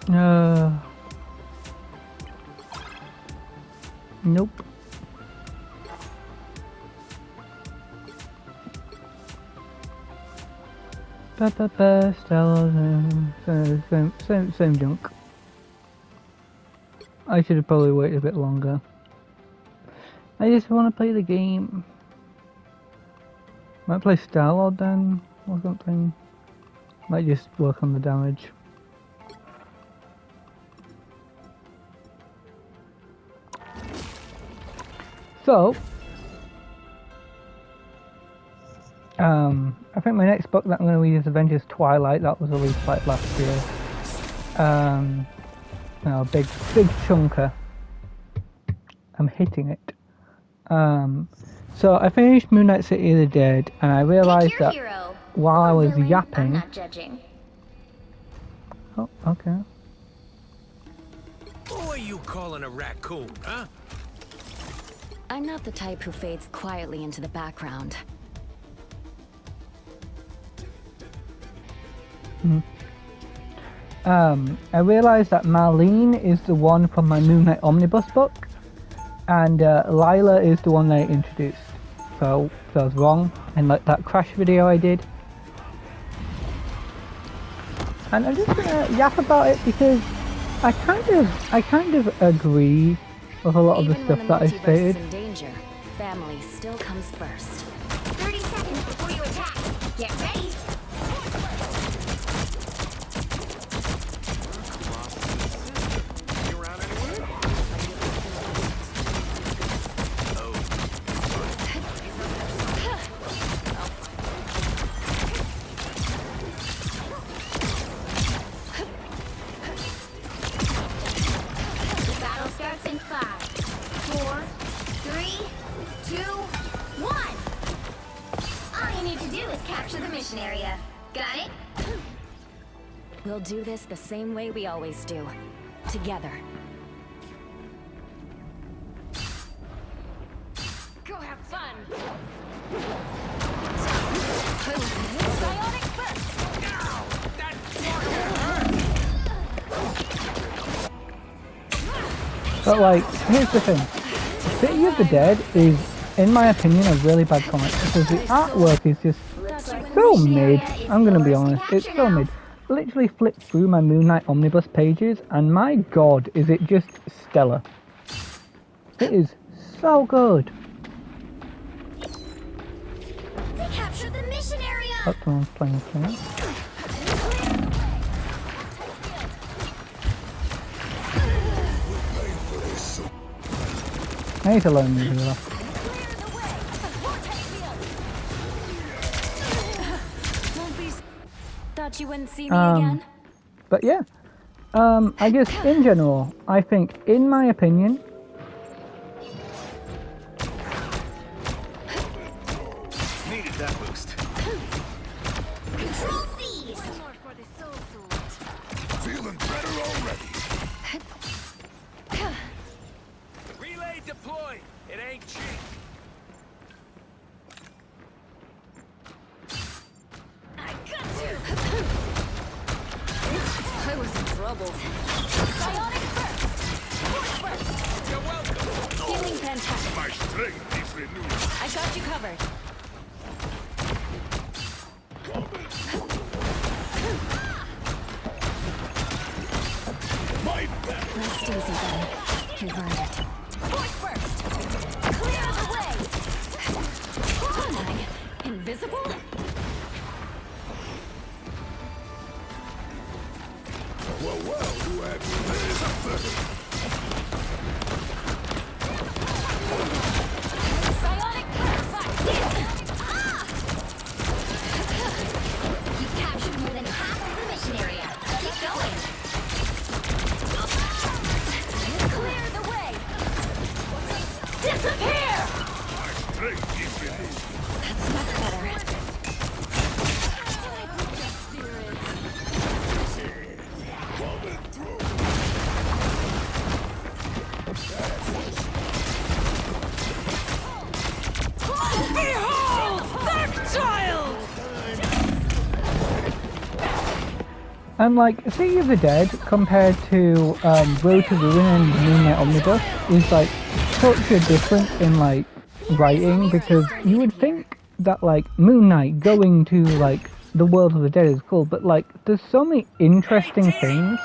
Nope. Same junk. I should have probably waited a bit longer. I just want to play the game. Might play Star-Lord then, or something. Might just work on the damage. So, I think my next book that I'm going to read is Avengers Twilight. That was released like last year. Big chunker. I'm hitting it. So I finished Moon Knight City of the Dead, and I realised that while I was yapping. I'm not judging. Oh, okay. Who are you calling a raccoon, huh? I'm not the type who fades quietly into the background. I realised that Marlene is the one from my Moon Knight Omnibus book, and Lila is the one they introduced. So I was wrong, and like that crash video I did. And I'm just gonna yap about it because I kind of agree with a lot of the stuff that I stated. In danger, family still comes first. 30 seconds before you attack. Get ready. We'll do this the same way we always do. Together. Go have fun! Psionic burst! Ow! That hurt! But like, here's the thing. City of the Dead is, in my opinion, a really bad comic because the artwork is just so mid. I'm gonna be honest, it's so mid. Literally flipped through my Moon Knight Omnibus pages, and my god, is it just stellar. It is so good. They captured the mission area. Oh, someone's playing a game. I need to learn these off. Thought you wouldn't see me again? But yeah, I guess in general, I think, in my opinion, Needed that boost. Control C! Feeling better already. Relay deployed. It ain't cheap. I was in trouble. Psionic burst! Force burst! You're welcome. Feeling fantastic. My strength is renewed. I got you covered. My back. Rest easy, then. You've earned it. Force burst! Clear the way! Am I invisible? Well, who had there's a third. Psionic burst! You captured more than half of the mission area. Keep going. Clear the way. Disappear! My strength is renewed. That's much better. And like City of the Dead compared to Road to Ruin and Moonlight Omnibus is like such a difference in like writing, because you would think that like Moon Knight going to like the world of the dead is cool, but like there's so many interesting things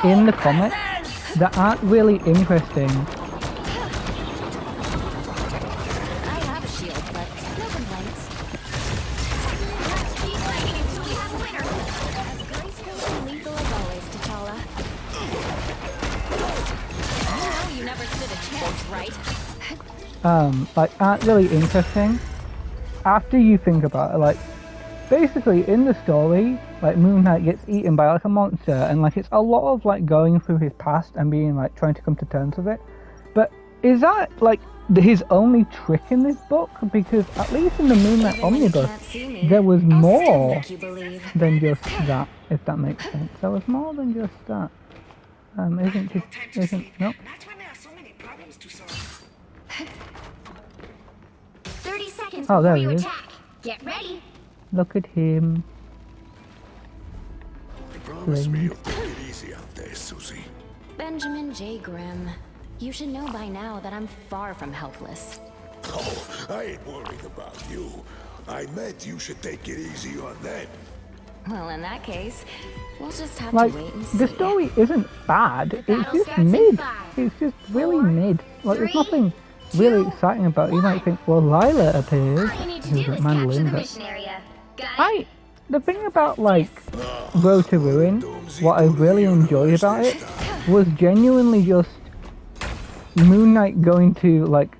in the comic that aren't really interesting. I have a shield, but no complaints. Let's keep fighting until we have a winner. As graceful and lethal as always, T'Challa. You know you never stood a chance, right? Like aren't really interesting after you think about it. Like basically in the story, like Moon Knight gets eaten by like a monster, and like it's a lot of like going through his past and being like trying to come to terms with it. But is that like his only trick in this book? Because at least in the Moon Knight Omnibus there was more than just that, if that makes sense. There was more than just that. No. 30 seconds Oh, there before you he is. attack. Get ready. Look at him. Promise me you'll take it easy out there, Susie. Benjamin J. Grimm. You should know by now that I'm far from helpless. Oh, I ain't worried about you. I meant you should take it easy on them. Well, in that case, we'll just have Like to wait and see. the story isn't bad. It's just mid. It's just really mid. Like there's nothing really exciting about it. You might think, well, Lila appears. Who's at mandolin, but the thing about like Road to Ruin, what I really enjoyed about it was genuinely just Moon Knight going to like,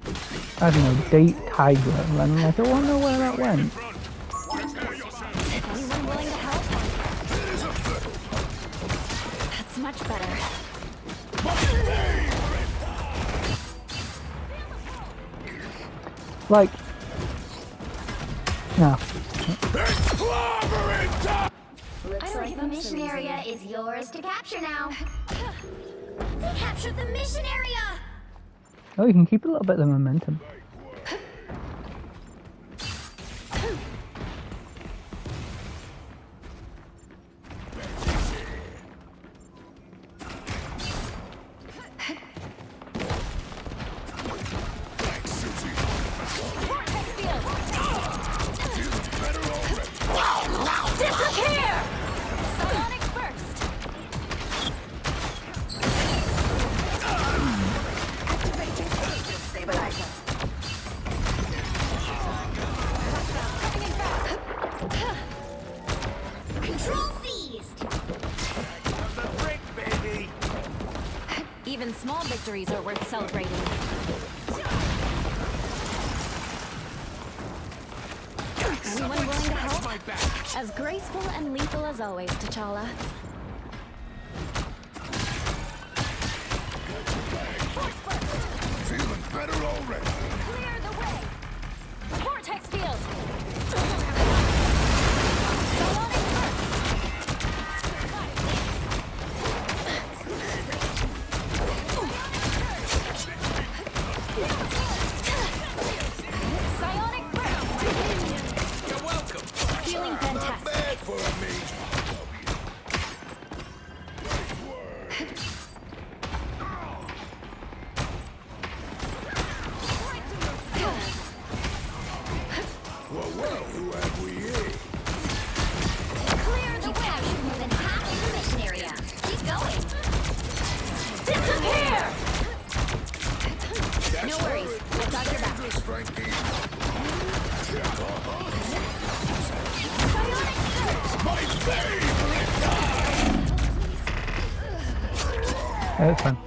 I don't know, date Tiger, and like I wonder where that went. Anyone willing to help? That's much better. Like, no. Looks like the mission area is yours to capture now. They captured the mission area! Oh, you can keep a little bit of the momentum. Control seized! Even small victories are worth celebrating. Anyone willing to help? As graceful and lethal as always, T'Challa. Feeling better already. Clear the way! Vortex field! Psionic burst! You're welcome. Feeling fantastic. Bad for a mage. Well, who have we here? Clear the way! More than half of the mission area. Keep going! Disappear! No worries. I've got your back. Dangerous, Frankie. My favorite. It's fine.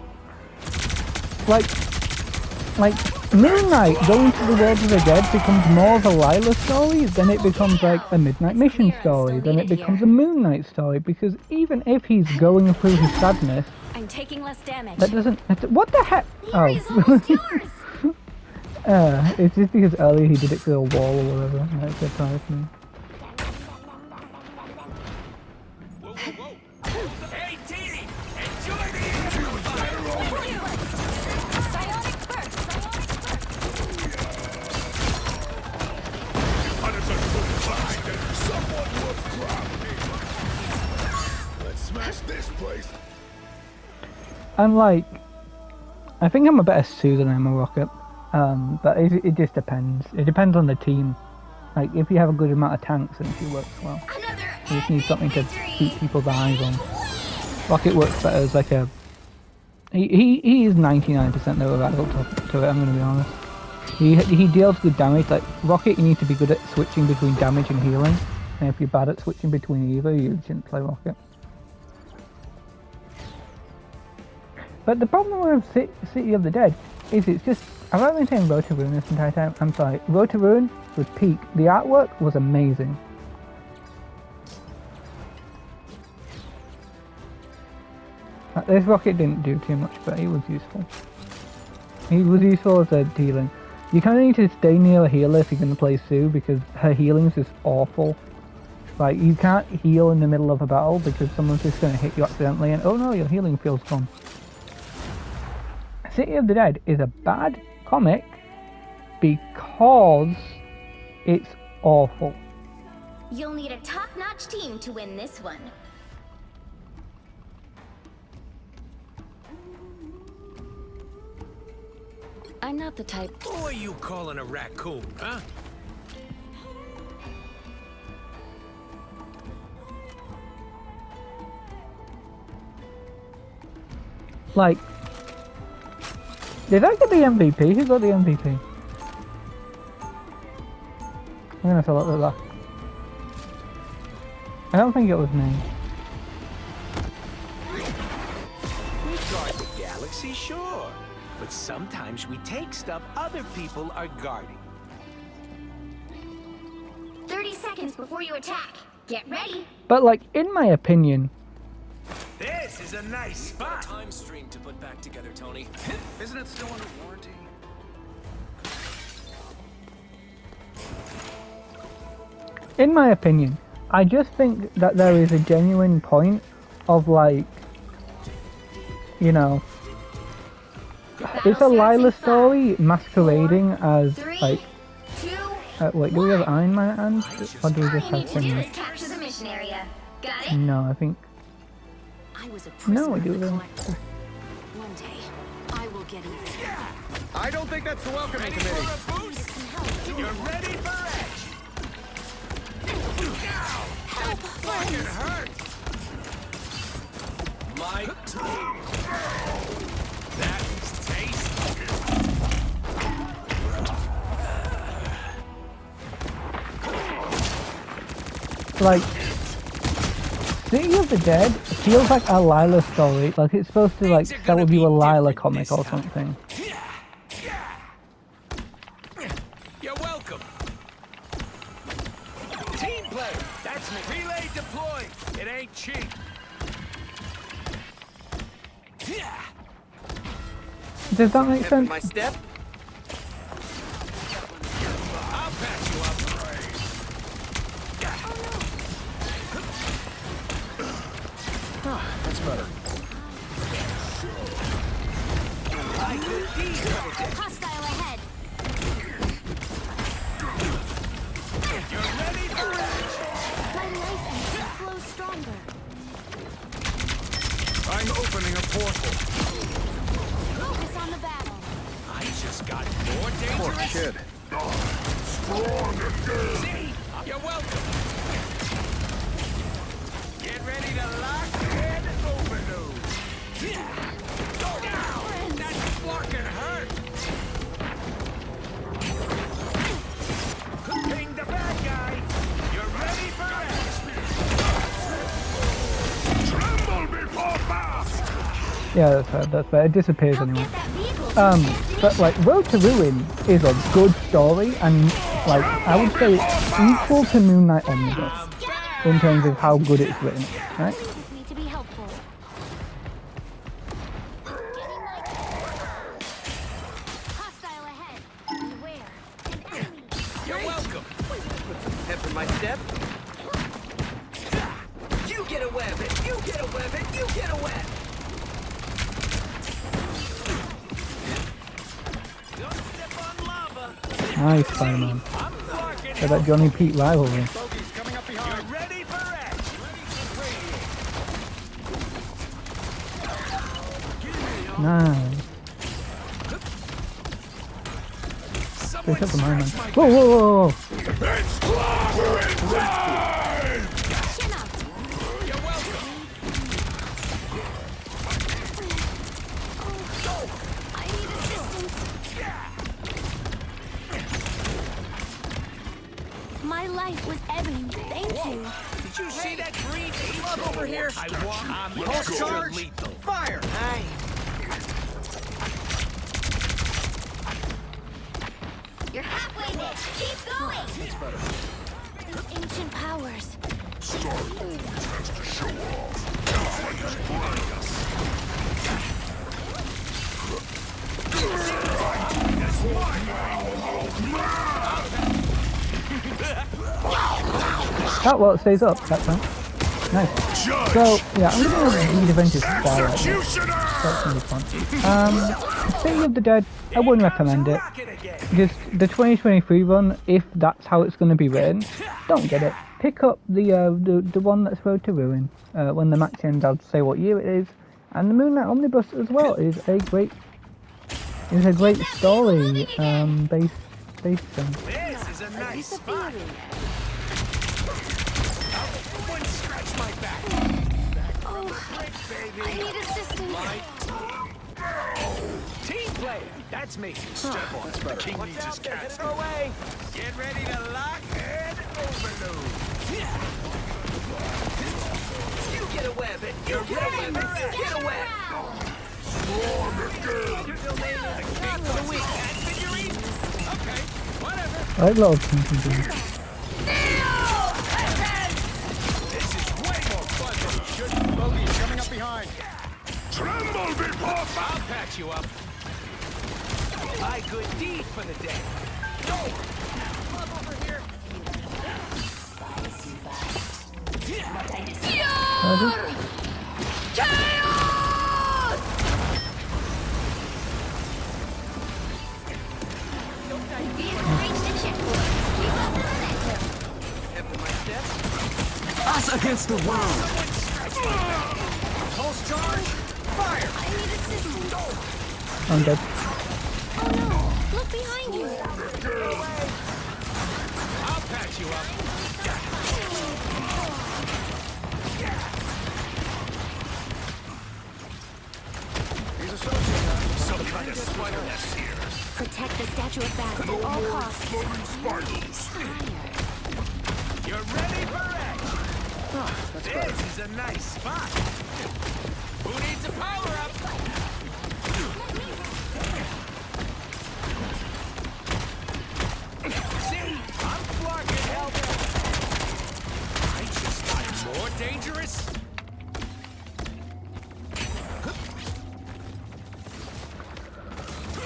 Like Moon Knight going to the world of the dead becomes more of a Lila story, then it becomes like a Midnight Mission story, then it becomes a Moon Knight story, because even if he's going through his sadness, I'm taking less damage. that doesn't... What the heck? The area's almost yours! It's just because earlier he did it through a wall or whatever, and that surprised me. Hey, Teeny! Enjoy the Psionic burst! Someone was grounded. smash this place. I'm like, I think I'm a better Sue than I'm a Rocket. But it just depends. It depends on the team. Like, if you have a good amount of tanks, then she works well. You just need something to keep people's eyes on. Rocket works better as like a... He is 99% overvaluable to it, I'm going to be honest. He deals good damage. Like, Rocket, you need to be good at switching between damage and healing. And if you're bad at switching between either, you shouldn't play Rocket. But the problem with City of the Dead is it's just... I've been saying Road to Ruin this entire time. I'm sorry. Road to Ruin was peak. The artwork was amazing. This Rocket didn't do too much, but he was useful. He was useful as a healing. You kind of need to stay near a healer if you're going to play Sue, because her healing is just awful. Like, you can't heal in the middle of a battle because someone's just going to hit you accidentally and oh no, your healing field's gone. City of the Dead is a bad comic because it's awful. You'll need a top-notch team to win this one. I'm not the type. Who are you calling a raccoon, huh? Like, did I get the MVP? Who got the MVP? I'm gonna have to look at that. I don't think it was me. We guard the galaxy, sure. But sometimes we take stuff other people are guarding. 30 seconds before you attack. Get ready. But like, in my opinion, This is a nice spot. Time stream to put back together, Tony. Isn't it still under warranty? I just think that there is a genuine point of like, you know, it's a Lila story masquerading as like, wait, do we have Iron Man and or do we just All you have need to do Finley? is capture the mission area. Got it? No, I think I was a no, prisoner we do of the them. collector. One day, I will get even. I don't think that's the welcoming Ready committee. for a boost? You're ready for action. Now, Help, fucking hurt. My team. That was tasty. Like, City of the Dead feels like a Lila story. Like it's supposed to like sell you a Lila comic or something. You're welcome. Team play. That's me. Relay deployed. It ain't cheap. Does that make sense? My step. I'll patch you up. That's better. Hostile ahead. You're ready for action. My life energy flows stronger. I'm opening a portal. Focus on the battle. I just got more Poor dangerous. kid. See? You're welcome. Get ready to lock and overdose. Go down. That's fucking hurt. Ping the bad guy. You're ready for action. Tremble before fast. Yeah, that's fair. It disappears Help anyway. get that vehicle to its destination. But like Road to Ruin is a good story, and like I would say it's equal to Moon Knight Omnibus in terms of how good it's written, right? With me to be helpful. Hostile ahead. Beware. An enemy. You're welcome. Pep in my step. You get a weapon. You get a weapon. You get a weapon. Don't step on lava. Nice, Spider-Man. I'm blocking So that Johnny Pete rivalry. Bogey's coming up behind. You're ready for action. Nice. Someone Except for my man. scratch my Whoa, whoa, whoa, whoa. It's clobbering time! Chin up. You're welcome. I need assistance. My life was ebbing. Thank you. Did you see that green glove over here? I want pulse charge. Lethal. Fire. You're halfway there. Keep going. These ancient powers. Star always has to show off. Like his brand. That what stays up, that time. Nice. So, yeah, I'm gonna read Adventures Star right now. Executioner! That's gonna be fun. City of the Dead, I wouldn't recommend it. Rock it again. Just the 2023 run, if that's how it's gonna be written, don't get it. Pick up the one that's Road to Ruin, when the match ends. I'll say what year it is, and the Moonlight Omnibus as well is a great story based thing. This is a nice spot. One scratch my back. Break, I baby. need assistance. Team player. That's me. Step on. That's better. King needs his cats. Get away. Get ready to lock and overload. You get away, but you're ready. Get away. You're delaying the king for the week. That figurine? Okay, whatever. I like a lot of things in there. This is way more fun than it should be. Bogey's coming up behind. Tremble before I'll patch you up. My good deed for the day. No! Club over here. After my steps. Us against the world. Pulse charge. Fire. I need assistance. I'm dead. Oh no! Look behind you. I'll patch you up. Some kind of spider nest here. Protect the statue of Bast at all costs. You're ready for action. This is a nice spot. Who needs a power up? See, I'm flarking help. I just got more dangerous.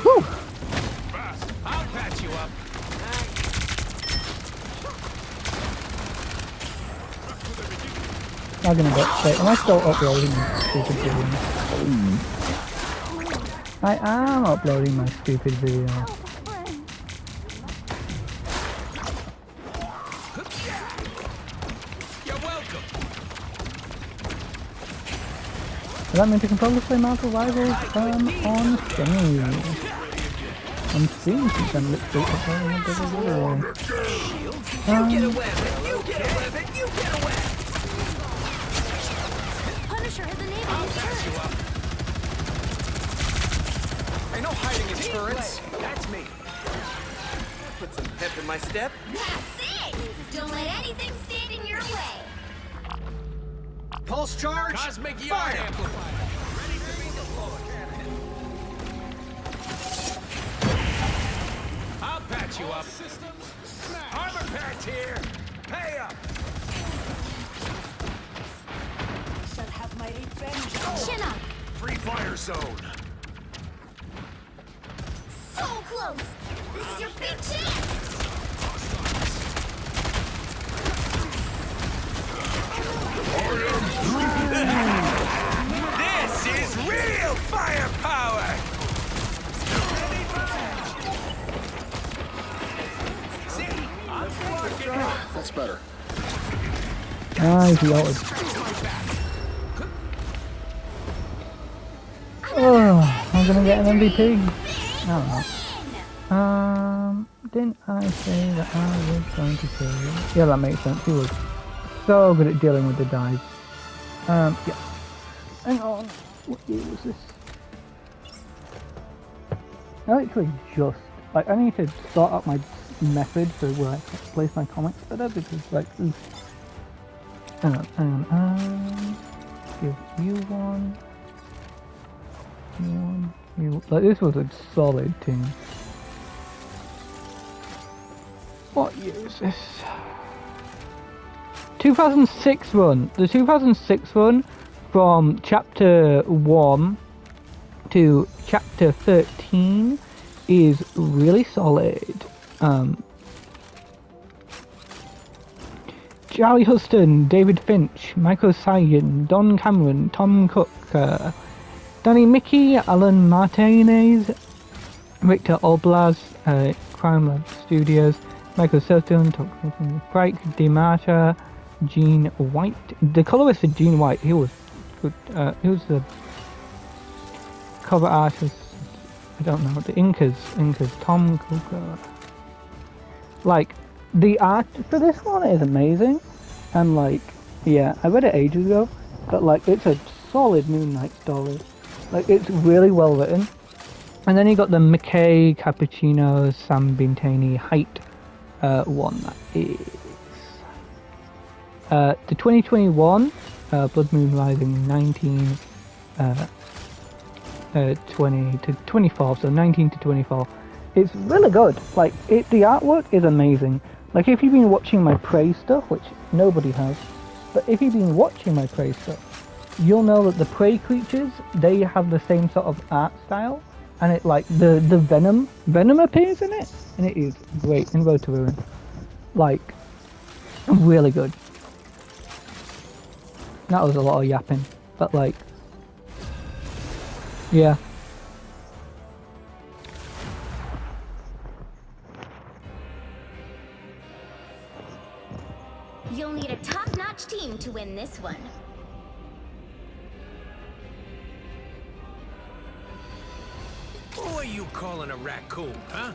Whew. I'll patch you up. I'm gonna get straight. Am I still uploading my stupid video? I am uploading my stupid video. You're welcome. Does that mean we can probably play Marvel Rivals on Steam? On Steam, since I'm literally uploading a bigger video. You get a weapon. You get a weapon. You get a weapon. Punisher has enabled I'll his patch you turret. up. Ain't no hiding in spirits. That's me. Put some pep in my step. That's it. Don't let anything stand in your way. Pulse charge. Cosmic Yard Amplifier. Ready to be deployed. I'll patch you up. Armor patch here. Pay up. Chin up. Free fire zone. So close. This is your big chance. This is real firepower. See, I'm flarking help. That's better. Nice, he ulted. I'm Oh. gonna get an MVP? I don't know. Didn't I say that I was going to kill you? Yeah, that makes sense. He was so good at dealing with the dive. Yeah. Hang on. What year was this? I literally just, like, I need to sort out my method for where I place my comics better because, like, oof. Hang on. Give you one. You, like, this was a solid team. What year is this? 2006 run. The 2006 run from chapter 1 to chapter 13 is really solid. Charlie Huston, David Finch, Michael Sagan, Don Cameron, Tom Cook, Danny Mickey, Alan Martinez, Victor Oblaz, Crime Lab Studios, Michael Sutton, Frank DiMarta, Gene White. The colorist for Gene White, he was good. He was the cover artist. I don't know. The Incas, Tom Cook. Like, the art for this one is amazing, and like, yeah, I read it ages ago, but like, it's a solid Moon Knight story. Like, it's really well written. And then you got the McKay, Cappuccino, Sam Bintani, Height one. That is the 2021 Blood Moon Rising 20 to 24, so 19 to 24. It's really good. Like, the artwork is amazing. Like, if you've been watching my Prey stuff, which nobody has, but if you've been watching my Prey stuff, you'll know that the Prey creatures, they have the same sort of art style, and it, like, the Venom appears in it, and it is great in Road to Ruin. Like, really good. That was a lot of yapping, but like, yeah. You'll need a top-notch team to win this one. Who are you calling a raccoon, huh?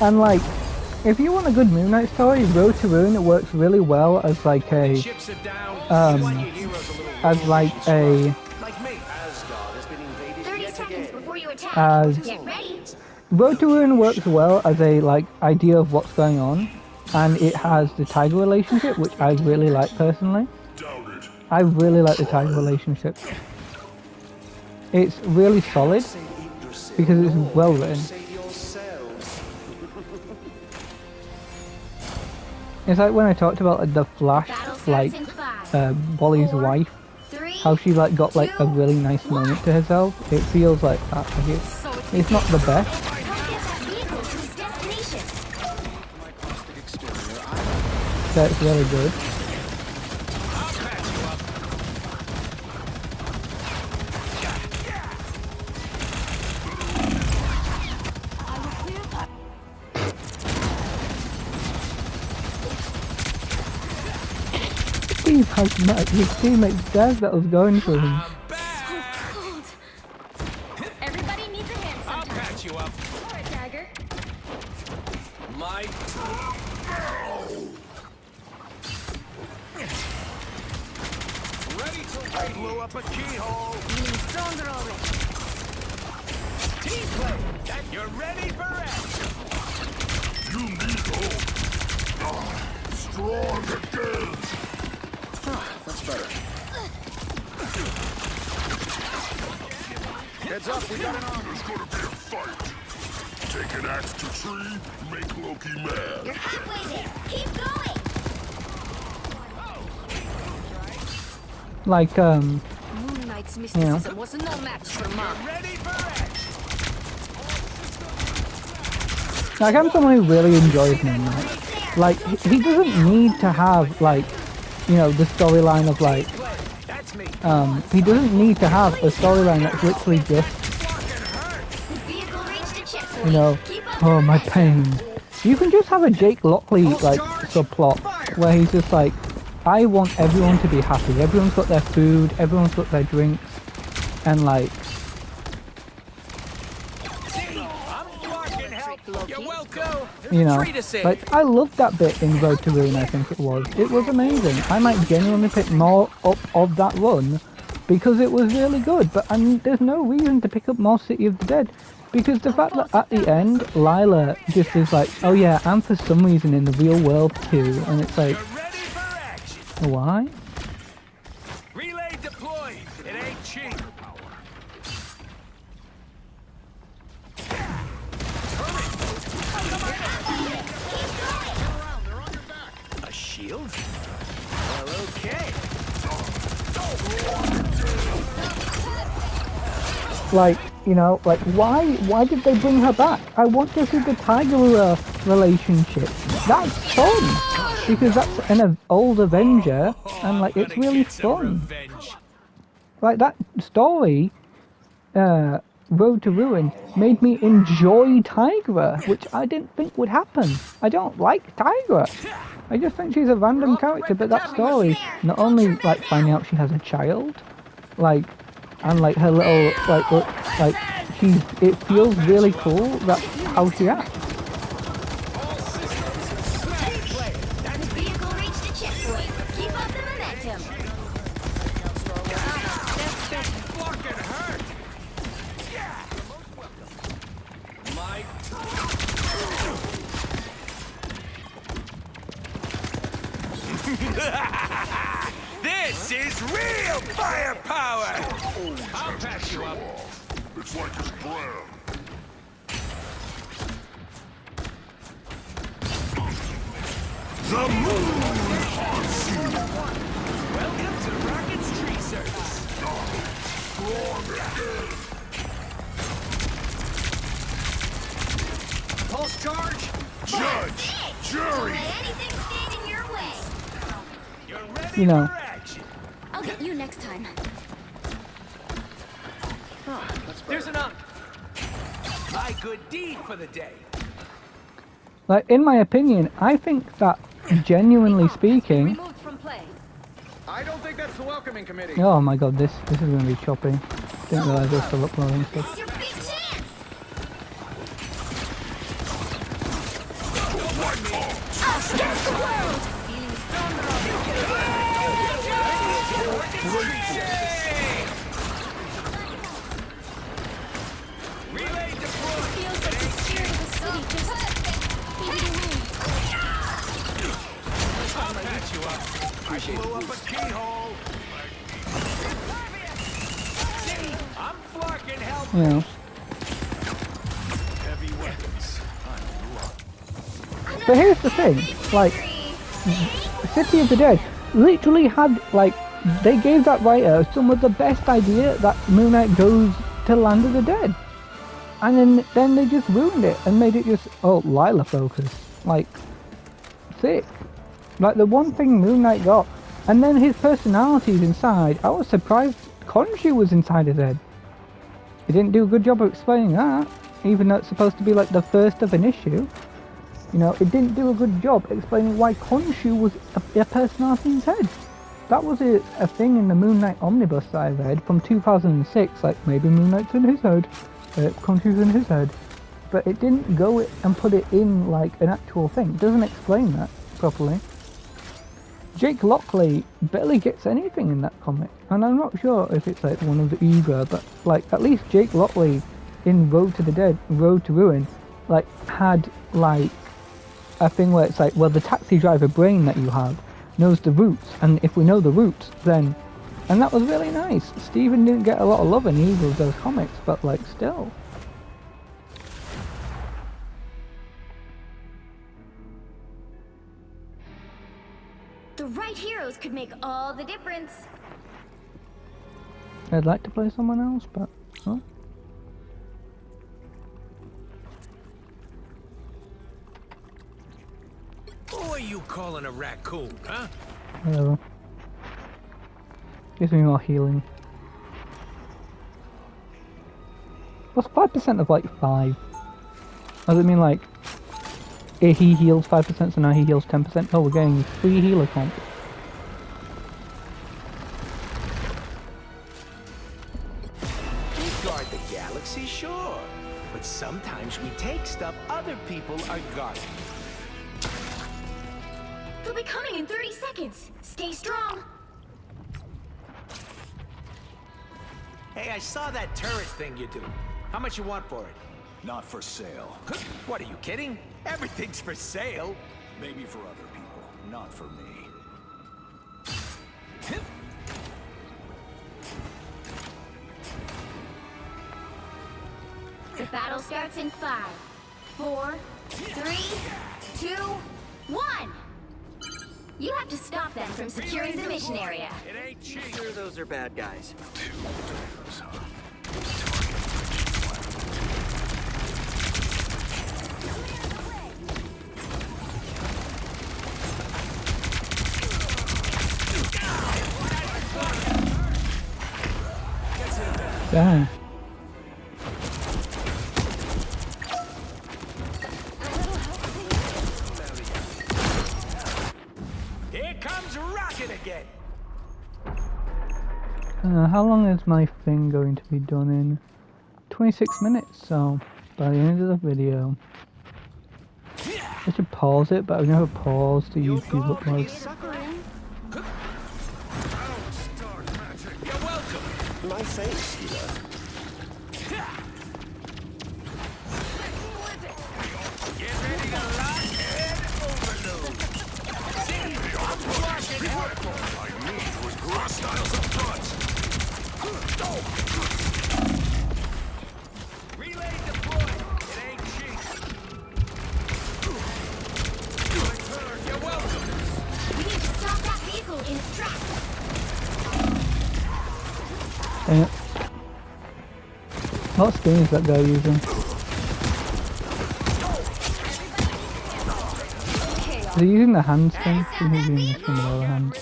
And like, if you want a good Moon Knight story, Road to Ruin, it works really well as like a, as like a, 30 seconds before you attack. as, Get ready. Road to Ruin works well as a like idea of what's going on, and it has the Tiger relationship, which I really like personally. I really like the Tiger relationship. It's really solid because it's well written. It's like when I talked about like, the Flash, like Wally's wife, how she like got like a really nice moment to herself. It feels like that. Like it's not the best. That's really good. Steve has met his teammate's dad that was going for him. Everybody needs a hand I'll sometimes. patch you up. Or a dagger. My ready to I blew up a keyhole. Stronger already. Team play. And you're ready for action. You need hope. Strong again. That's better. Heads up, we got an arm. There's gonna be a fight. Take an axe to tree, make Loki mad. You're halfway there. Keep going. Like Moon Knight's mysticism was no match for mine. Ready for action. like I'm someone who really enjoys Moon Knight. Like, he doesn't need to have, like, you know, the storyline of, like, That's me. he doesn't need to have a storyline that's literally just, Vehicle reached a checkpoint. you know, Keep up oh, the my momentum. pain. You can just have a Jake Lockley, like, subplot, where he's just like, I want everyone to be happy. Everyone's got their food, everyone's got their drinks, and, like, I'm fucking help. You're welcome. you know, Tree to save. like, I loved that bit in Road to Ruin, I think it was. It was amazing. I might genuinely pick more up of that run because it was really good, but there's no reason to pick up more City of the Dead. Because the fact that at the end, Lila just is like, oh yeah, I'm for some reason in the real world too, and it's like, You're ready for action. why? Relay deployed. It ain't cheap. A shield? Well, okay. Like, you know, like, why did they bring her back? I want to see the Tiger relationship. That's fun! Because that's an old Avenger, and, like, it's really fun. Revenge. Like, that story, Road to Ruin, made me enjoy Tigra, which I didn't think would happen. I don't like Tigra. I just think she's a random character, but that story, not only, like, finding out she has a child, like, and, like, her little, like, it feels really cool, that's how she acts. The vehicle reached a checkpoint. Keep up the momentum. Fucking hurt. Yeah. My This is real firepower! I'll patch you up. It's like his plan. The moon haunts you. Welcome to Rocket's Tree Service. Pulse charge? Judge, jury. Let anything stand in your way. You're ready You know. for action. I'll get you next time. There's an unk. My good deed for the day. Like, in my opinion, I think that, genuinely speaking, Removed from play. I don't think that's the welcoming committee. oh my god, this is going to be choppy. Didn't realise I was still uploading stuff. It's your big chance. Us against the world. Relay deployed. Feels like the spirit of the city just faded away. I'll patch you up. I blew up a keyhole. See, I'm flarking help. You know. Heavy weapons. But here's the thing, like, City of the Dead literally had, like, they gave that writer some of the best idea that Moon Knight goes to Land of the Dead. And then they just ruined it and made it just, oh, Lila focus. Like, sick. Like, the one thing Moon Knight got, and then his personality's inside. I was surprised Khonshu was inside his head. He didn't do a good job of explaining that, even though it's supposed to be, like, the first of an issue. You know, it didn't do a good job explaining why Khonshu was a personality in his head. That was a thing in the Moon Knight omnibus that I read from 2006, like maybe Moon Knight's in his head, Khonshu's in his head. But it didn't go and put it in like an actual thing. It doesn't explain that properly. Jake Lockley barely gets anything in that comic, and I'm not sure if it's like one of the eager, but like at least Jake Lockley in Road to the Dead, Road to Ruin, like had like a thing where it's like, well, the taxi driver brain that you have knows the routes, and if we know the routes, then, and that was really nice. Steven didn't get a lot of love in either of those comics, but like still. The right heroes could make all the difference. I'd like to play someone else, but oh. are you calling a raccoon, huh? Whatever. Gives me more healing. What's 5% of like 5? Does it mean like he heals 5%, so now he heals 10%? Oh, we're getting free healer comp. We guard the galaxy, sure. But sometimes we take stuff other people are guarding. They'll be coming in 30 seconds. Stay strong. Hey, I saw that turret thing you do. How much you want for it? Not for sale. What, are you kidding? Everything's for sale. Maybe for other people, not for me. The battle starts in 5, 4, 3, 2, 1. You have to stop them from securing the mission area. It ain't cheap. Sure, those are bad guys. Damn. Here comes Rocket again. How long is my thing going to be done in? 26 minutes, so by the end of the video. I should pause it, but I've never paused to use these uploads. You're welcome. My face, Get ready to lock and overload. See, I'm blocking hardcore. I need was hostiles up front. Relay deployed. It ain't cheap. You're welcome. We need to stop that vehicle in its tracks. Dang it. What skin is that guy using? Is he using the hand skin? I think he's using this one with all the hands.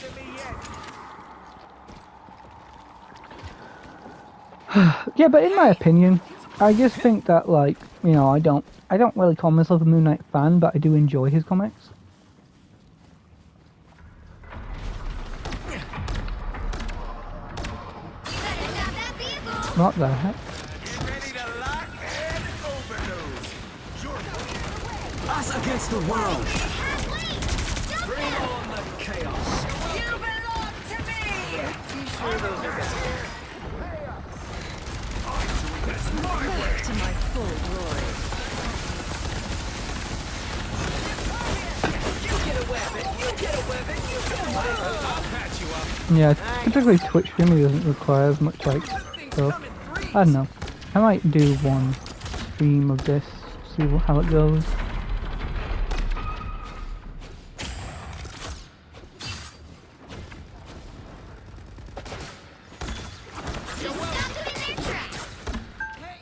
Yeah, but in my opinion, I just think that, like, you know, I don't really call myself a Moon Knight fan, but I do enjoy his comics. What the heck? Get ready to lock and overload. Us against the world. Bring on the chaos. You belong to me. Sure, those are bad. Back to my full glory. You get a weapon. You get a weapon. You get a weapon. I'll patch you up. Yeah, typically Twitch streaming doesn't require as much, like, stuff. I don't know. I might do one stream of this, see how it goes. Just stop them in their tracks. Hey,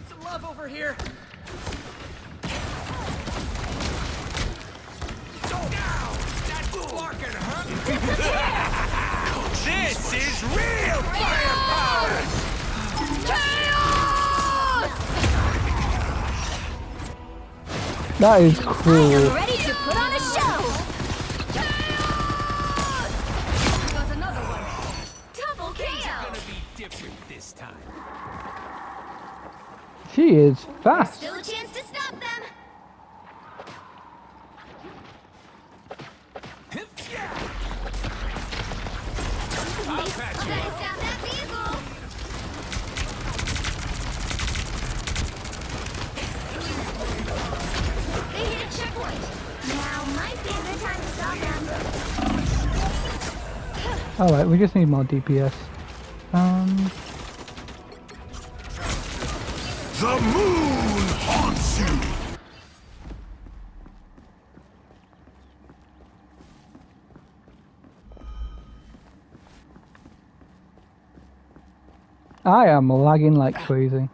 some love over here. Now, that sparking hurt. This is real firepower. That is I cruel. am ready to put on a show. Goes another one. Double Gonna KO. be different this time. She is fast. Still a chance to stop them. I'll patch you Gotta up. stop that vehicle. They hit a checkpoint. Now might be a good time to stop them. Alright, we just need more DPS. The moon haunts you. I am lagging like crazy.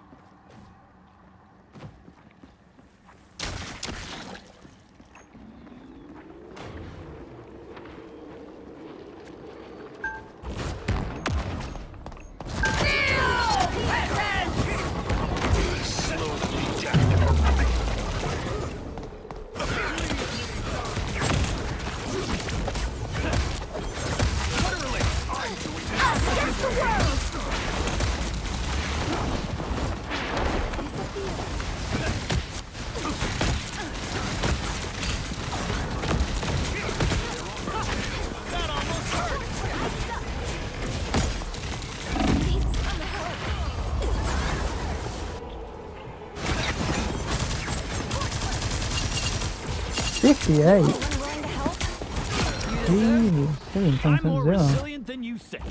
58. Willing to help? Jesus, I'm more 7.0. resilient than you think.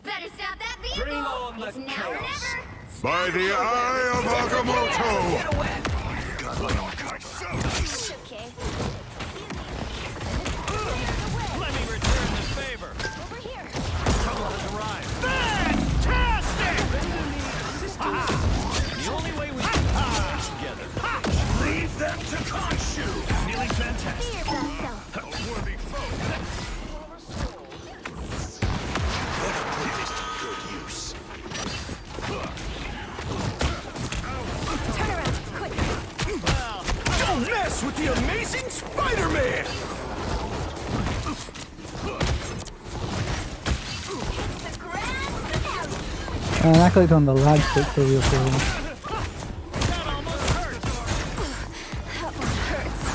Better stop that vehicle! Bring on the It's now or chaos. never! By the eye of Agamotto! It's okay. Let me return the favor. Over here. Trouble has arrived. Fantastic! The only way we together. Leave them to Khonshu! Feeling fantastic. Here, Bethel. A worthy foe! Better put this to good use. Turn around, quick. Don't mess with the amazing Spider-Man! The grand finale! And I clicked on the lag stick for real problem. That almost hurt. That one hurts.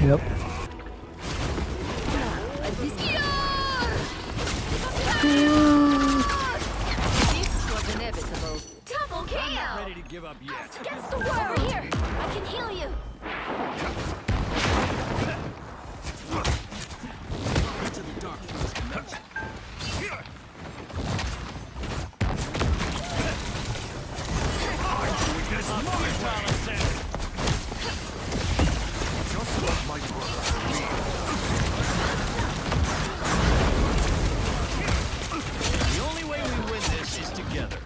Yep. This was inevitable. Double KO! Ready to give up yet. Against the wall! Over here. I can heal you. The only way we win this is together.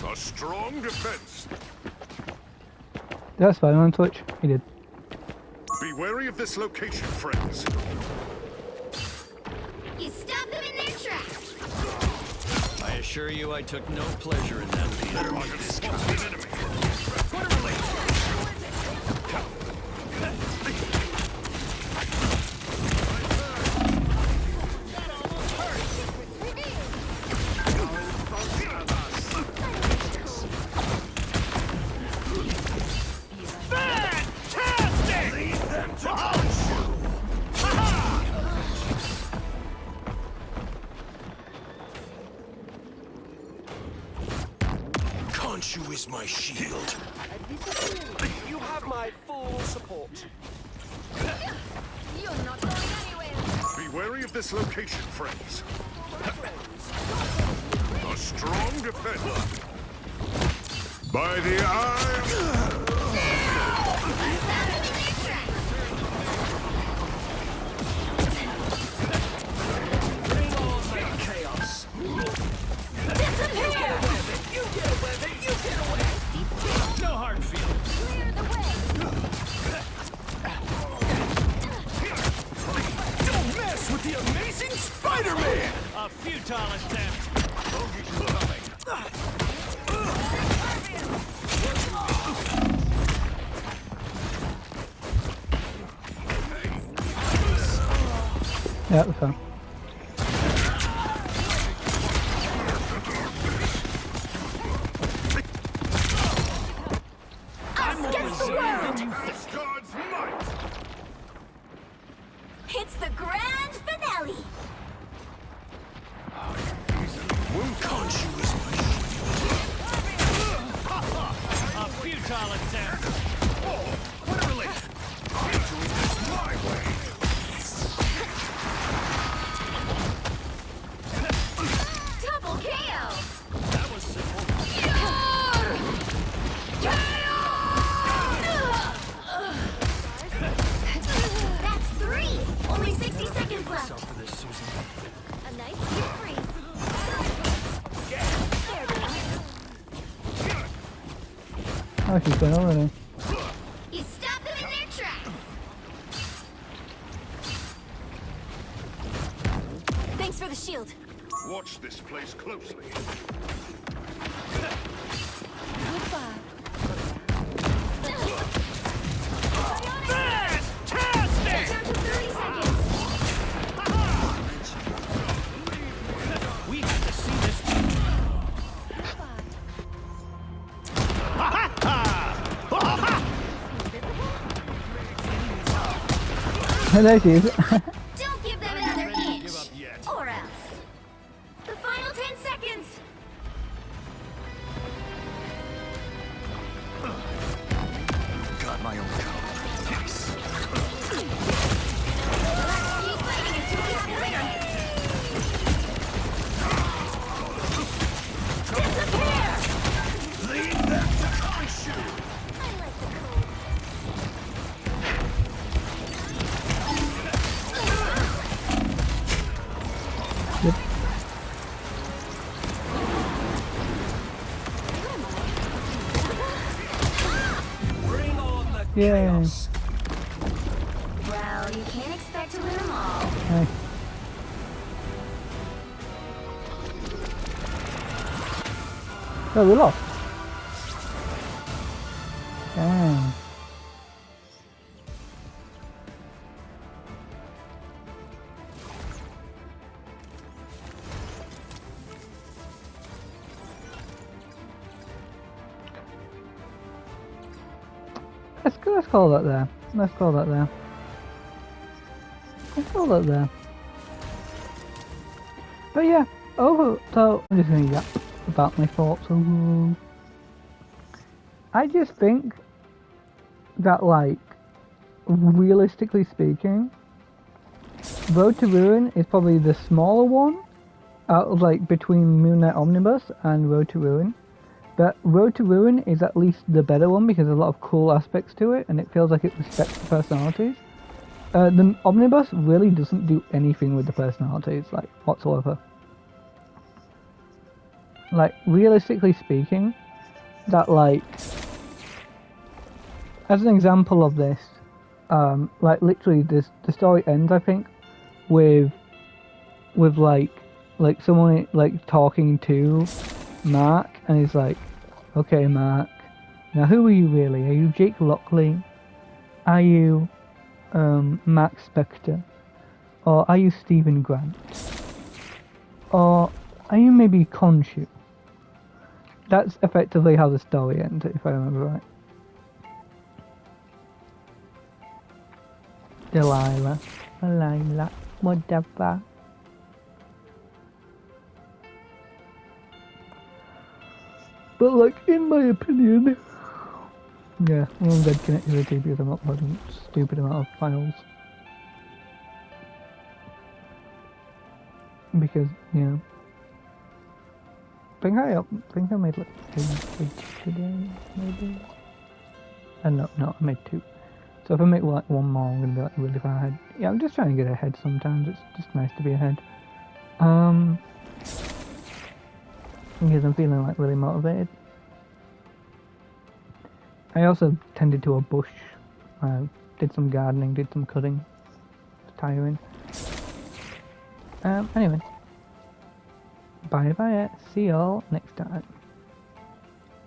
A strong defense. That's fine on Twitch. He did. Be wary of this location, friends. You stop them in their tracks! I assure you I took no pleasure in that theater. Khonshu is my shield. You have my full support. You're not going anywhere. Be wary of this location, friends. A strong defense. By the eye of... Stop them in their tracks! Bring on the chaos. Disappear! You get away, then you get away. No hard feelings. Clear the way. Don't mess with the amazing Spider-Man! A futile attempt. Yeah, that's fine. Against the world! God's might! It's the grand finale! Khonshu is my A futile attempt. What a relief! I'm doing this my way! Double KO! That was simple. That's 3! Only 60 seconds left! For this, Susan. A nice deep freeze. Oh, she's going already. You stop them in their tracks! Thanks for the shield. Watch this place closely. Goodbye. Fantastic! Down to 30 seconds! We have to see this through. There she is. Don't give them another inch. Give up yet. Or else. The final 10 seconds. Got my own color. Yes. Keep fighting until we have a winner. Disappear! Leave them to punish you! I like the cold. Bring on the Yeah. chaos. Well, you can't expect to win them all. Nice. Oh, we lost. Damn. Let's call that there. Let's call that there. Let's call that there. But yeah, so I'm just gonna yap about my thoughts overall. I just think that, like, realistically speaking, Road to Ruin is probably the smaller one out of, like, between Moon Knight Omnibus and Road to Ruin. But Road to Ruin is at least the better one because there's a lot of cool aspects to it and it feels like it respects the personalities. The Omnibus really doesn't do anything with the personalities, like, whatsoever. Like, realistically speaking, that, like, as an example of this, like, literally the story ends, I think, with like someone, like, talking to Mark, and he's like, okay, Mark, now who are you really? Are you Jake Lockley? Are you Max Spector? Or are you Stephen Grant? Or are you maybe Khonshu? That's effectively how the story ends, if I remember right. Delilah, whatever. But, like, in my opinion, yeah, I'm on dead connectivity because I'm uploading a stupid amount of files. Because, yeah. I think I made like 3 videos today, maybe? No, I made 2. So if I make like 1 more, I'm gonna be like really far ahead. Yeah, I'm just trying to get ahead sometimes, it's just nice to be ahead. Because I'm feeling like really motivated. I also tended to a bush, did some gardening, did some cutting. It's tiring. Anyway. Bye bye, see y'all next time.